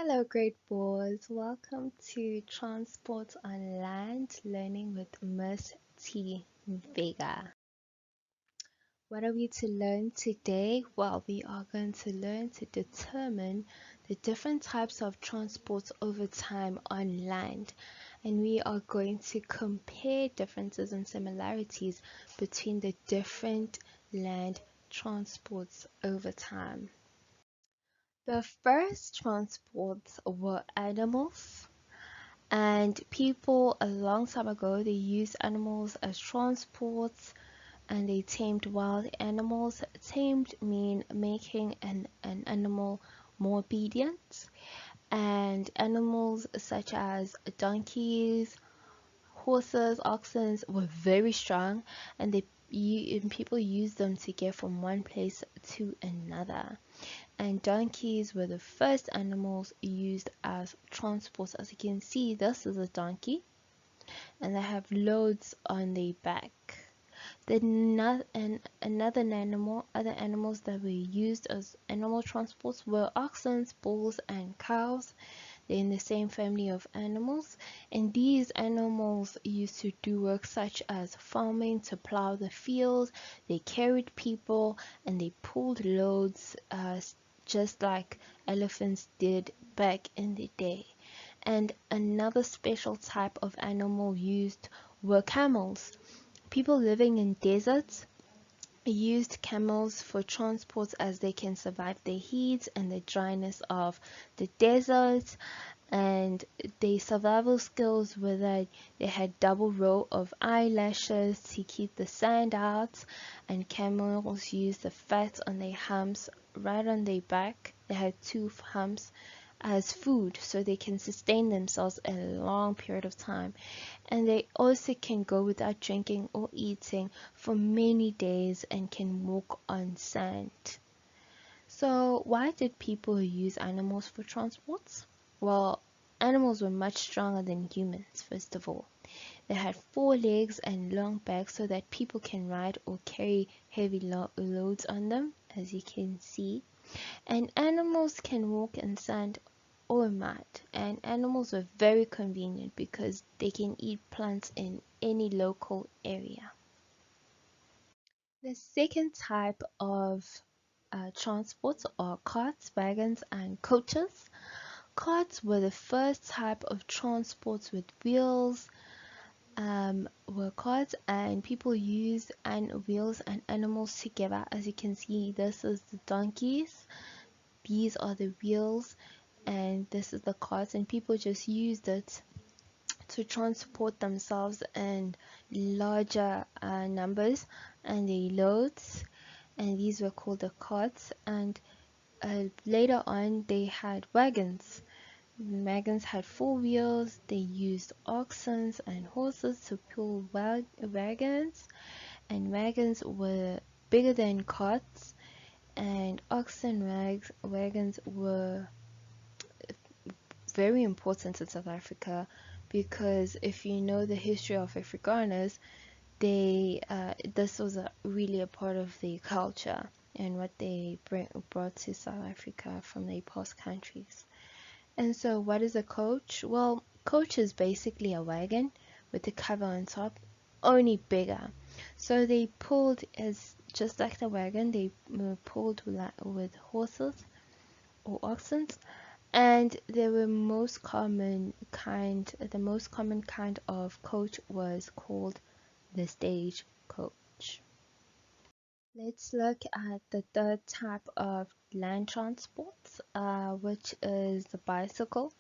Hello, great boys. Welcome to Transport on Land Learning with Miss T. Vega. What are we to learn today? Well, we are going to learn to determine the different types of transports over time on land. And we are going to compare differences and similarities between the different land transports over time. The first transports were animals, and people a long time ago they used animals as transports and they tamed wild animals. Tamed mean making an animal more obedient, and animals such as donkeys, horses, oxen were very strong, and people used them to get from one place to another. And donkeys were the first animals used as transports. As you can see, this is a donkey, and they have loads on their back. Other animals that were used as animal transports were oxen, bulls, and cows. They're in the same family of animals, and these animals used to do work such as farming, to plow the fields. They carried people and they pulled loads, just like elephants did back in the day. And another special type of animal used were camels. People living in deserts used camels for transport as they can survive the heat and the dryness of the desert. And their survival skills were that they had double row of eyelashes to keep the sand out, and camels used the fat on their humps right on their back. They had two humps as food so they can sustain themselves a long period of time, and they also can go without drinking or eating for many days and can walk on sand. So why did people use animals for transports? Well, animals were much stronger than humans. First of all, they had four legs and long backs so that people can ride or carry heavy loads on them, as you can see. And animals can walk in sand or mud, and animals are very convenient because they can eat plants in any local area. The second type of transports are carts, wagons, and coaches. Carts were the first type of transports with wheels, were carts, and people used wheels and animals together. As you can see, this is the donkeys, these are the wheels, and this is the carts, and people just used it to transport themselves in larger numbers and their loads, and these were called the carts. And later on they had wagons. Wagons had four wheels. They used oxen and horses to pull wagons, and wagons were bigger than carts, and wagons were very important in South Africa, because if you know the history of Afrikaners, this was really a part of their culture and what they brought to South Africa from their past countries. And so what is a coach? Well, coach is basically a wagon with a cover on top, only bigger. So they pulled, as just like the wagon, they pulled with horses or oxen, and the most common kind of coach was called the stage coach. Let's look at the third type of land transport, which is the bicycle.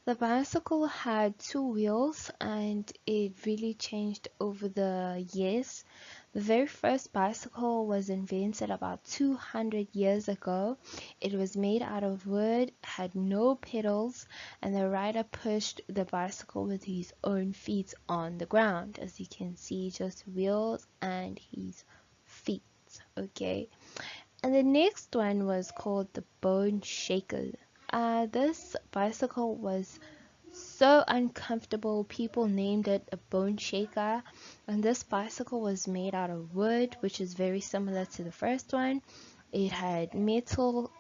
The bicycle had two wheels, and it really changed over the years. The very first bicycle was invented about 200 years ago. It was made out of wood, had no pedals, and the rider pushed the bicycle with his own feet on the ground. As you can see, just wheels and his feet. Okay. And the next one was called the bone shaker. This bicycle was so uncomfortable, people named it a bone shaker. And this bicycle was made out of wood, which is very similar to the first one. It had metal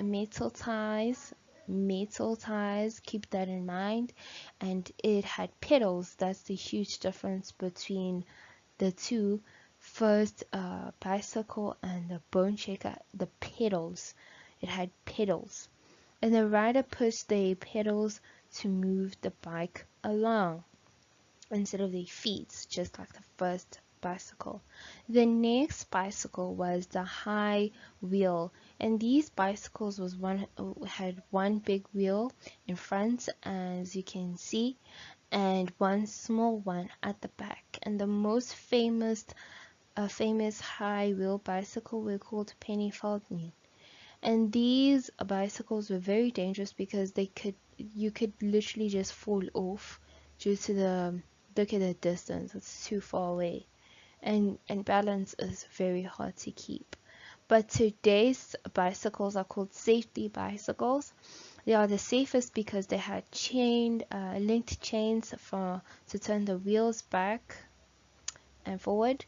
ties, metal tires, keep that in mind, and it had pedals. That's the huge difference between the two. First bicycle and the bone shaker, the pedals. It had pedals, and the rider pushed the pedals to move the bike along instead of their feet, just like the first bicycle. The next bicycle was the high wheel, and these bicycles was one had one big wheel in front, as you can see, and one small one at the back. And the most famous high wheel bicycle were called penny farthing. And these bicycles were very dangerous because you could literally just fall off due to the look at the distance, it's too far away, and balance is very hard to keep. But today's bicycles are called safety bicycles. They are the safest because they had linked chains to turn the wheels back and forward.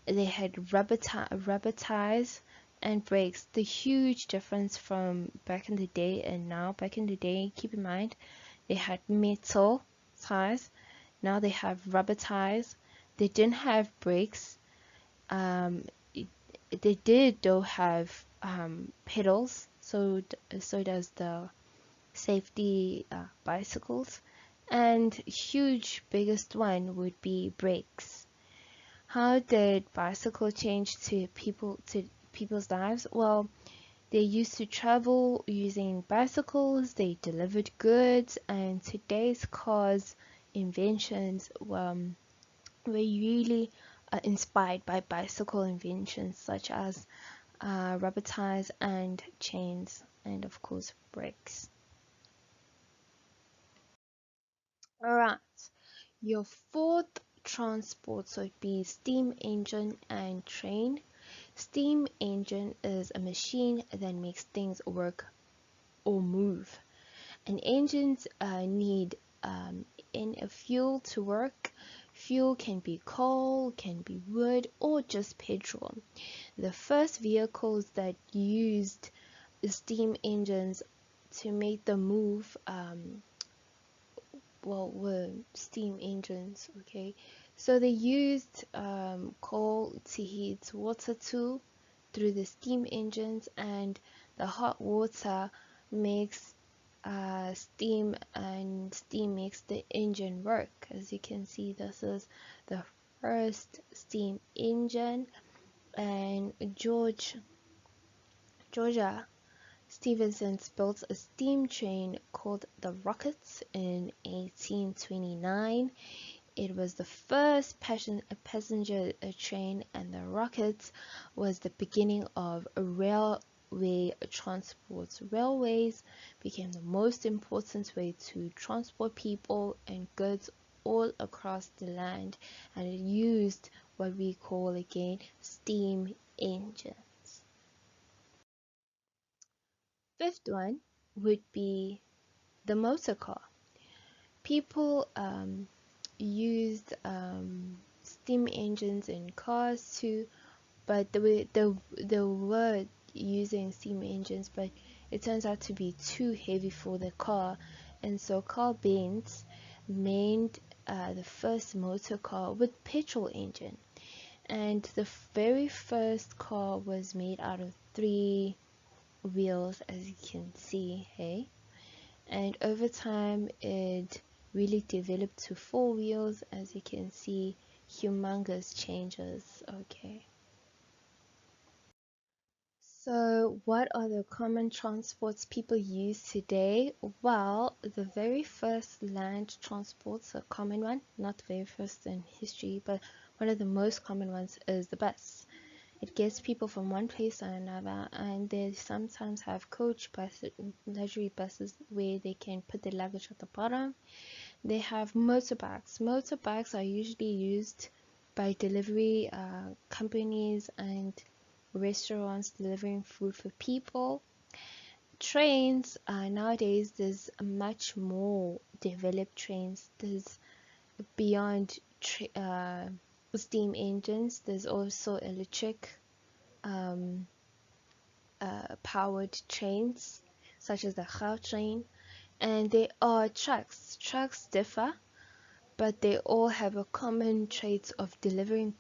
They had rubber tires and brakes. The huge difference from back in the day and now. Back in the day, keep in mind, they had metal tires. Now they have rubber tires. They didn't have brakes. Um, they did though have pedals. So does the safety bicycles. And huge biggest one would be brakes. How did bicycle change to people's lives? Well, they used to travel using bicycles, they delivered goods, and today's cars inventions were really inspired by bicycle inventions such as rubber tires and chains, and of course brakes. Alright, your fourth transport would be steam engine and train. Steam engine is a machine that makes things work or move. And engines need in a fuel to work. Fuel can be coal, can be wood, or just petrol. The first vehicles that used steam engines to make the move were steam engines. Okay, so they used coal to heat water too through the steam engines, and the hot water makes steam, and steam makes the engine work. As you can see, this is the first steam engine, and Georgia Stephenson built a steam train called the Rockets in 1829. It was the first passenger train, and the Rockets was the beginning of railway transport. Railways became the most important way to transport people and goods all across the land, and it used what we call again steam engine. Fifth one would be the motor car. People used steam engines in cars too, but they were using steam engines, but it turns out to be too heavy for the car, and so Carl Benz made the first motor car with petrol engine, and the very first car was made out of three wheels, as you can see, hey. And over time it really developed to four wheels, as you can see, humongous changes. Okay, so what are the common transports people use today? Well, the very first land transports, a common one, not the very first in history, but one of the most common ones, is the bus. It gets people from one place to another, and they sometimes have coach buses, luxury buses, where they can put their luggage at the bottom. They have motorbikes. Motorbikes are usually used by delivery companies and restaurants delivering food for people. Trains, nowadays there's much more developed trains. There's beyond steam engines, there's also electric powered trains. such as the train, and they are trucks. Trucks differ, but they all have a common trait of delivering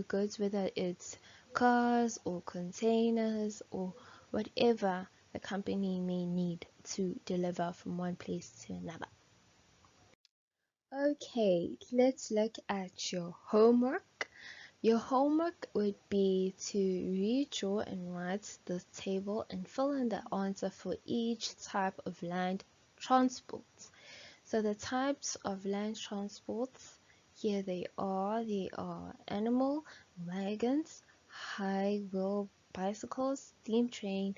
goods, whether it's cars or containers or whatever the company may need to deliver from one place to another. Okay, let's look at your homework. Your homework would be to read, draw, and write this table and fill in the answer for each type of land transport. So the types of land transports, here they are. They are animal, wagons, high wheel bicycles, steam train,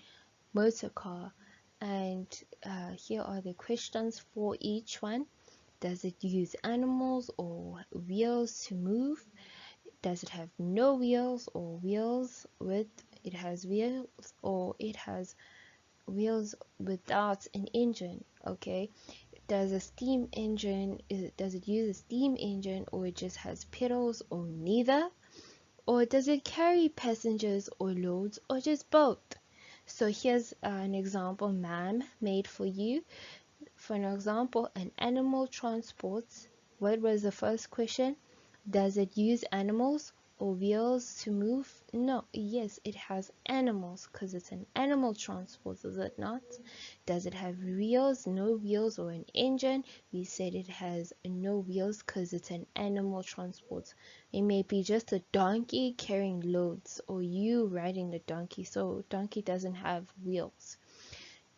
motor car. And here are the questions for each one. Does it use animals or wheels to move? Does it have no wheels or wheels with it has wheels, or it has wheels without an engine? Okay. Does it use a steam engine, or it just has pedals, or neither? Or does it carry passengers or loads, or just both? So here's an example, ma'am, made for you. For an example, an animal transports. What was the first question? Does it use animals or wheels to move? No, yes, it has animals because it's an animal transport, is it not? Does it have wheels? No wheels, or an engine? We said it has no wheels because it's an animal transport. It may be just a donkey carrying loads, or you riding the donkey, so donkey doesn't have wheels.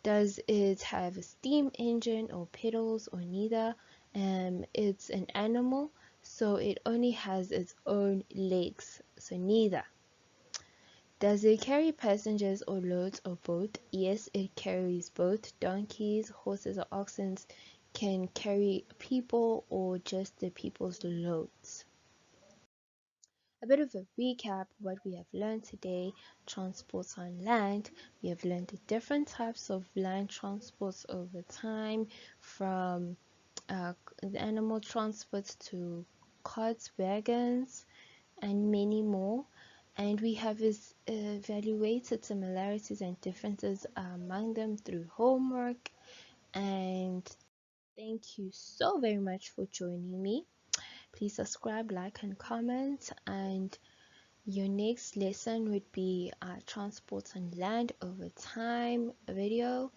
Does it have a steam engine or pedals, or neither? It's an animal, so it only has its own legs, so neither. Does it carry passengers or loads, or both? Yes, it carries both. Donkeys, horses, or oxen can carry people or just the people's loads. A bit of a recap what we have learned today: transports on land. We have learned the different types of land transports over time, from the animal transports to carts, wagons, and many more. And we have evaluated similarities and differences among them through homework. And thank you so very much for joining me. Please subscribe, like, and comment. And your next lesson would be transport on land over time video.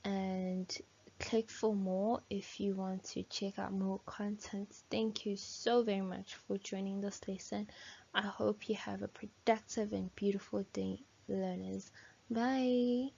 And click for more if you want to check out more content. Thank you so very much for joining this lesson. I hope you have a productive and beautiful day, learners. Bye.